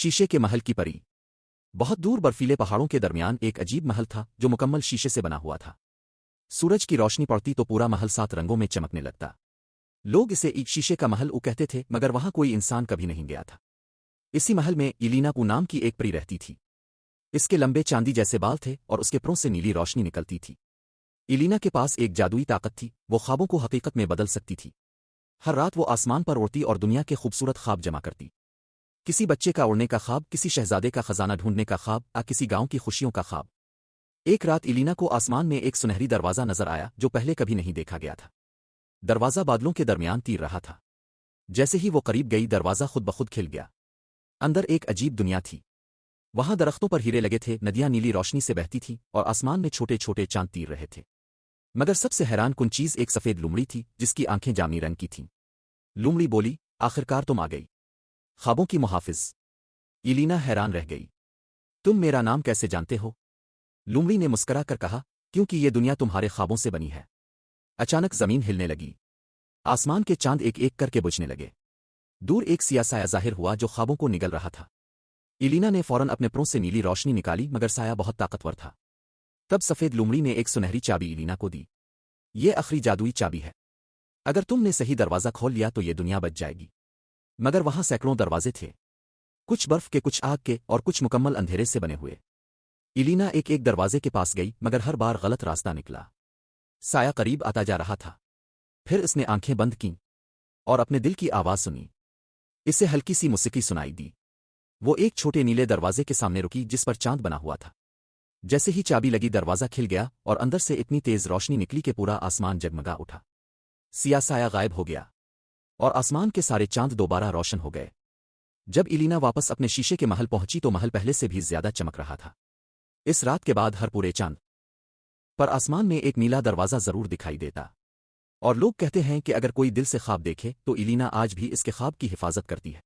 शीशे के महल की परी। बहुत दूर बर्फीले पहाड़ों के दरमियान एक अजीब महल था जो मुकम्मल शीशे से बना हुआ था। सूरज की रोशनी पड़ती तो पूरा महल 7 रंगों में चमकने लगता। लोग इसे एक शीशे का महल कहते थे, मगर वहां कोई इंसान कभी नहीं गया था। इसी महल में इलीना पू नाम की एक परी रहती थी। इसके लंबे चांदी जैसे बाल थे और उसके प्रों से नीली रोशनी निकलती थी। इलीना के पास एक जादुई ताकत थी, वो ख्वाबों को हकीकत में बदल सकती थी। हर रात वो आसमान पर उड़ती और दुनिया के खूबसूरत ख्वाब जमा करती। किसी बच्चे का उड़ने का ख्वाब, किसी शहजादे का खजाना ढूंढने का ख्वाब, या किसी गांव की खुशियों का ख्वाब। एक रात इलीना को आसमान में एक सुनहरी दरवाज़ा नजर आया जो पहले कभी नहीं देखा गया था। दरवाज़ा बादलों के दरमियान तीर रहा था। जैसे ही वो करीब गई, दरवाज़ा खुद बखुद खिल गया। अंदर एक अजीब दुनिया थी। वहां दरख्तों पर हीरे लगे थे, नदियां नीली रोशनी से बहती थीं और आसमान में छोटे छोटे चांद तीर रहे थे। मगर सबसे हैरान कुन चीज एक सफेद लुमड़ी थी जिसकी आंखें जामनी रंग की थीं। लुमड़ी बोली, आखिरकार तुम आ गई, ख्वाबों की मुहाफिज। इलीना हैरान रह गई। तुम मेरा नाम कैसे जानते हो? लुमड़ी ने मुस्करा कर कहा, क्योंकि ये दुनिया तुम्हारे ख्वाबों से बनी है। अचानक जमीन हिलने लगी। आसमान के चांद एक एक करके बुझने लगे। दूर एक सिया साया जाहिर हुआ जो ख्वाबों को निगल रहा था। इलीना ने फौरन अपने प्रों से नीली रोशनी निकाली, मगर साया बहुत ताकतवर था। तब सफेद लुमड़ी ने एक सुनहरी चाबी इलीना को दी। ये आखिरी जादुई चाबी है। अगर तुमने सही दरवाज़ा खोल लिया तो ये दुनिया बच जाएगी। मगर वहां सैकड़ों दरवाजे थे, कुछ बर्फ के, कुछ आग के और कुछ मुकम्मल अंधेरे से बने हुए। इलीना एक एक दरवाजे के पास गई, मगर हर बार गलत रास्ता निकला। साया करीब आता जा रहा था। फिर इसने आंखें बंद कीं और अपने दिल की आवाज़ सुनी। इसे हल्की सी मुस्की सुनाई दी। वो एक छोटे नीले दरवाजे के सामने रुकी जिस पर चांद बना हुआ था। जैसे ही चाबी लगी, दरवाज़ा खिल गया और अंदर से इतनी तेज रोशनी निकली कि पूरा आसमान जगमगा उठा। सिया साया गायब हो गया और आसमान के सारे चांद दोबारा रोशन हो गए। जब इलीना वापस अपने शीशे के महल पहुंची तो महल पहले से भी ज्यादा चमक रहा था। इस रात के बाद हर पूरे चांद पर आसमान में एक नीला दरवाज़ा जरूर दिखाई देता। और लोग कहते हैं कि अगर कोई दिल से ख्वाब देखे तो इलीना आज भी इसके ख्वाब की हिफाजत करती है।